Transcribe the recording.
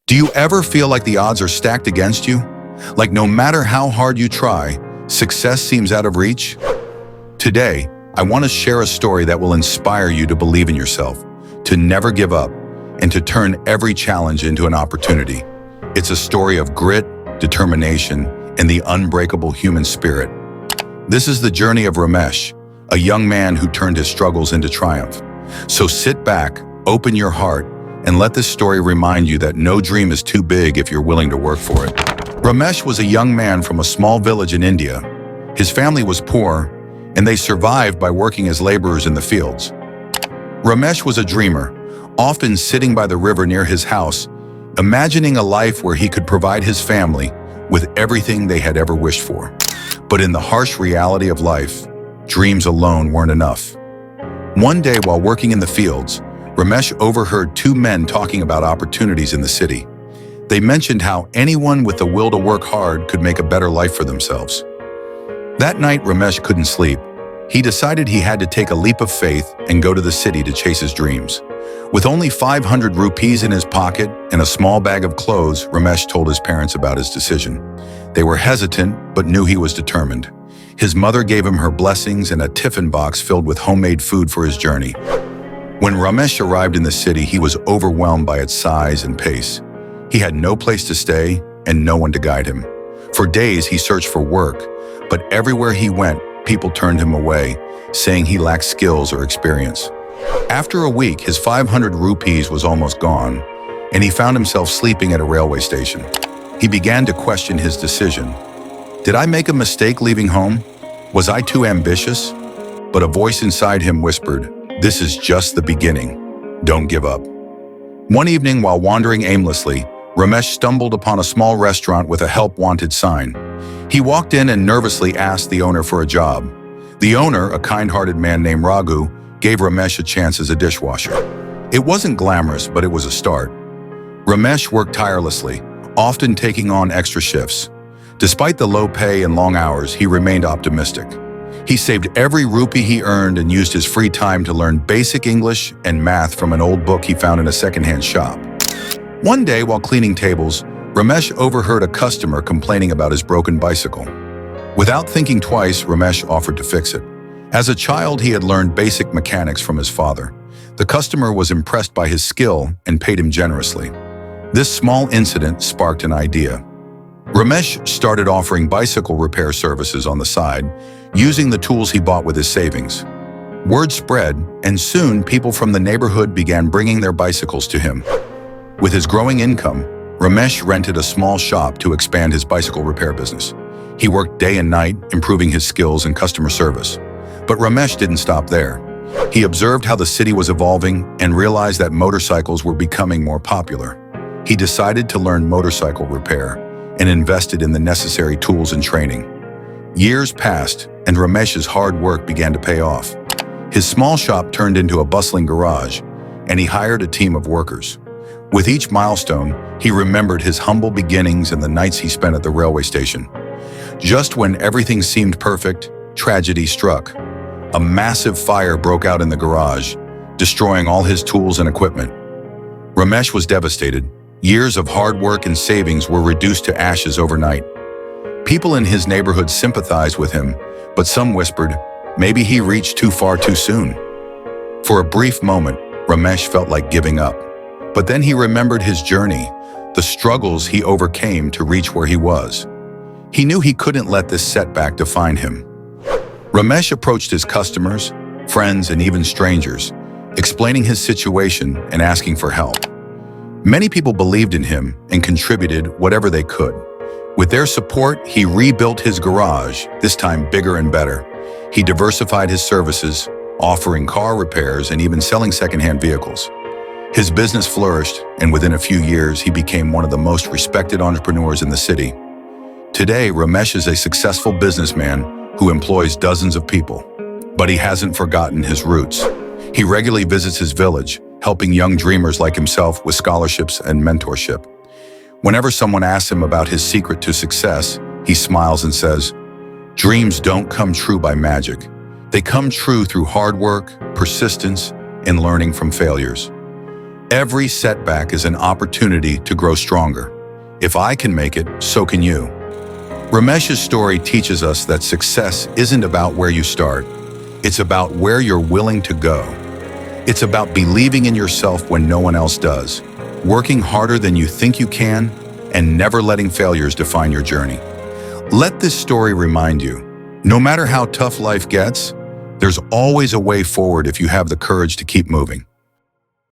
Do you ever feel like the odds are stacked against you? Like no matter how hard you try, success seems out of reach? Today, I want to share a story that will inspire you to believe in yourself, to never give up, and to turn every challenge into an opportunity. It's a story of grit, determination, and the unbreakable human spirit. This is the journey of Ramesh, a young man who turned his struggles into triumph. So sit back, open your heart, and let this story remind you that no dream is too big if you're willing to work for it. Ramesh was a young man from a small village in India. His family was poor, and they survived by working as laborers in the fields. Ramesh was a dreamer, often sitting by the river near his house, imagining a life where he could provide his family with everything they had ever wished for. But in the harsh reality of life, dreams alone weren't enough. One day while working in the fields, Ramesh overheard two men talking about opportunities in the city. They mentioned how anyone with the will to work hard could make a better life for themselves. That night, Ramesh couldn't sleep. He decided he had to take a leap of faith and go to the city to chase his dreams. With only 500 rupees in his pocket and a small bag of clothes, Ramesh told his parents about his decision. They were hesitant, but knew he was determined. His mother gave him her blessings and a tiffin box filled with homemade food for his journey. When Ramesh arrived in the city, he was overwhelmed by its size and pace. He had no place to stay and no one to guide him. For days, he searched for work, but everywhere he went, people turned him away, saying he lacked skills or experience. After a week, his 500 rupees was almost gone, and he found himself sleeping at a railway station. He began to question his decision. Did I make a mistake leaving home? Was I too ambitious? But a voice inside him whispered, "This is just the beginning. Don't give up." One evening, while wandering aimlessly, Ramesh stumbled upon a small restaurant with a help wanted sign. He walked in and nervously asked the owner for a job. The owner, a kind-hearted man named Raghu, gave Ramesh a chance as a dishwasher. It wasn't glamorous, but it was a start. Ramesh worked tirelessly, often taking on extra shifts. Despite the low pay and long hours, he remained optimistic. He saved every rupee he earned and used his free time to learn basic English and math from an old book he found in a secondhand shop. One day, while cleaning tables, Ramesh overheard a customer complaining about his broken bicycle. Without thinking twice, Ramesh offered to fix it. As a child, he had learned basic mechanics from his father. The customer was impressed by his skill and paid him generously. This small incident sparked an idea. Ramesh started offering bicycle repair services on the side, using the tools he bought with his savings. Word spread, and soon people from the neighborhood began bringing their bicycles to him. With his growing income, Ramesh rented a small shop to expand his bicycle repair business. He worked day and night, improving his skills and customer service. But Ramesh didn't stop there. He observed how the city was evolving and realized that motorcycles were becoming more popular. He decided to learn motorcycle repair and invested in the necessary tools and training. Years passed, and Ramesh's hard work began to pay off. His small shop turned into a bustling garage, and he hired a team of workers. With each milestone, he remembered his humble beginnings and the nights he spent at the railway station. Just when everything seemed perfect, tragedy struck. A massive fire broke out in the garage, destroying all his tools and equipment. Ramesh was devastated. Years of hard work and savings were reduced to ashes overnight. People in his neighborhood sympathized with him, but some whispered, maybe he reached too far too soon. For a brief moment, Ramesh felt like giving up. But then he remembered his journey, the struggles he overcame to reach where he was. He knew he couldn't let this setback define him. Ramesh approached his customers, friends, and even strangers, explaining his situation and asking for help. Many people believed in him and contributed whatever they could. With their support, he rebuilt his garage, this time bigger and better. He diversified his services, offering car repairs and even selling secondhand vehicles. His business flourished, and within a few years, he became one of the most respected entrepreneurs in the city. Today, Ramesh is a successful businessman who employs dozens of people, but he hasn't forgotten his roots. He regularly visits his village, helping young dreamers like himself with scholarships and mentorship. Whenever someone asks him about his secret to success, he smiles and says, "Dreams don't come true by magic. They come true through hard work, persistence, and learning from failures." Every setback is an opportunity to grow stronger. If I can make it, so can you. Ramesh's story teaches us that success isn't about where you start. It's about where you're willing to go. It's about believing in yourself when no one else does, working harder than you think you can, and never letting failures define your journey. Let this story remind you, no matter how tough life gets, there's always a way forward if you have the courage to keep moving.